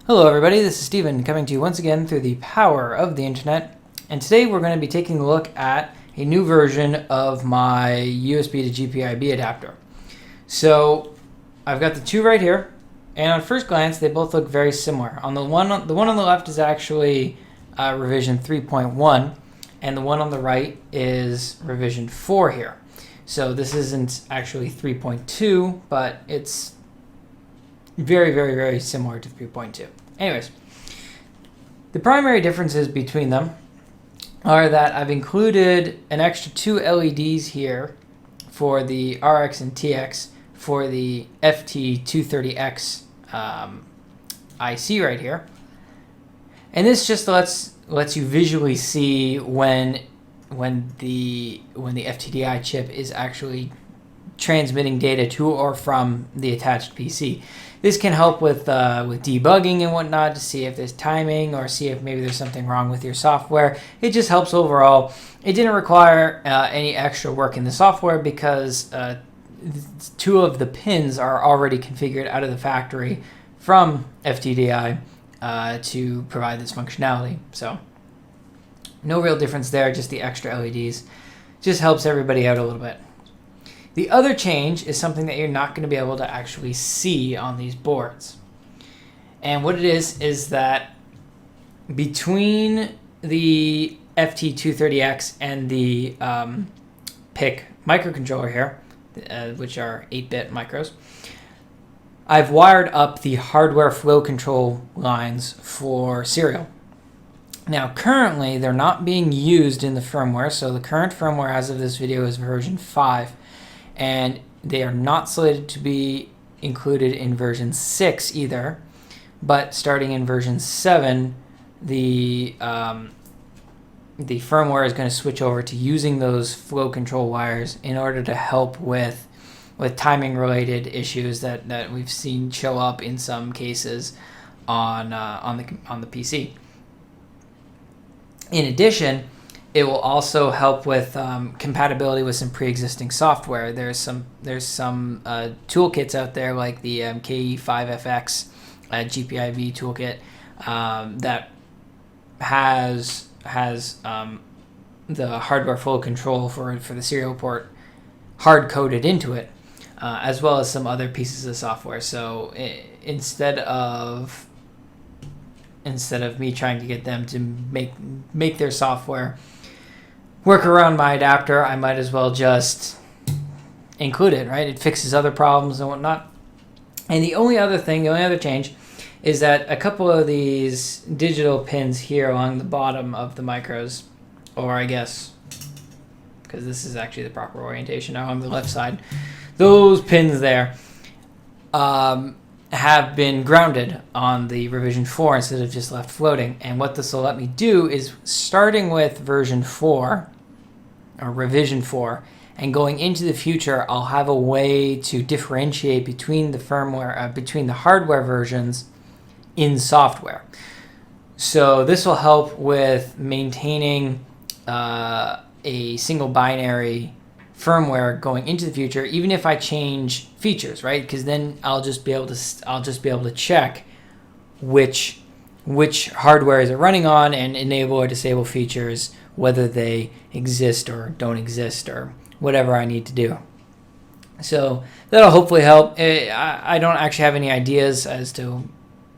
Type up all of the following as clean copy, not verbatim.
Hello everybody, this is Steven coming to you once again through the power of the internet, and today we're going to be taking a look at a new version of my USB to GPIB adapter. So I've got the two right here, and on first glance they both look very similar. The one on the left is actually revision 3.1, and the one on the right is revision 4 here. So this isn't actually 3.2, but it's very, very, very similar to 3.2. Anyways, the primary differences between them are that I've included an extra 2 LEDs here for the RX and TX for the FT230X IC right here. And this just lets you visually see when the FTDI chip is actually transmitting data to or from the attached PC. This can help with debugging and whatnot to see if there's timing or see if maybe there's something wrong with your software. It just helps overall. It didn't require any extra work in the software because 2 of the pins are already configured out of the factory from FTDI to provide this functionality. So no real difference there, just the extra LEDs. Just helps everybody out a little bit. The other change is something that you're not going to be able to actually see on these boards. And what it is that between the FT230X and the PIC microcontroller here, which are 8-bit micros, I've wired up the hardware flow control lines for serial. Now currently they're not being used in the firmware, so the current firmware as of this video is version 5. And they are not slated to be included in version 6 either, but starting in version 7, the firmware is going to switch over to using those flow control wires in order to help with timing related issues that we've seen show up in some cases on the PC. In addition, it will also help with compatibility with some pre-existing software. There's some toolkits out there like the KE5FX GPIB toolkit that has the hardware flow control for the serial port hard coded into it, as well as some other pieces of software. So instead of me trying to get them to make their software work around my adapter, I might as well just include it, right? It fixes other problems and whatnot. And the only other change is that a couple of these digital pins here along the bottom of the micros, or I guess, because this is actually the proper orientation now on the left side, those pins there have been grounded on the revision 4 instead of just left floating. And what this will let me do is, starting with version 4, or revision 4, and going into the future, I'll have a way to differentiate between the firmware, between the hardware versions in software. So this will help with maintaining a single binary firmware going into the future, even if I change features, right? Because then I'll just be able to check which hardware is it running on and enable or disable features, whether they exist or don't exist or whatever I need to do. So that'll hopefully help. I don't actually have any ideas as to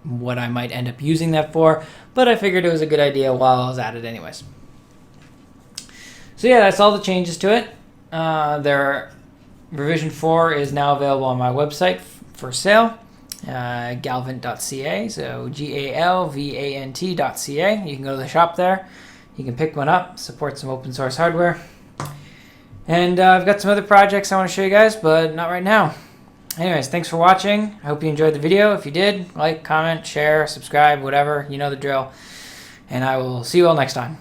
what I might end up using that for, but I figured it was a good idea while I was at it anyways. So yeah, that's all the changes to it. Revision 4 is now available on my website for sale, galvant.ca, so galvant.ca. You can go to the shop there. You can pick one up, support some open source hardware. And I've got some other projects I want to show you guys, but not right now. Anyways, thanks for watching. I hope you enjoyed the video. If you did, like, comment, share, subscribe, whatever. You know the drill. And I will see you all next time.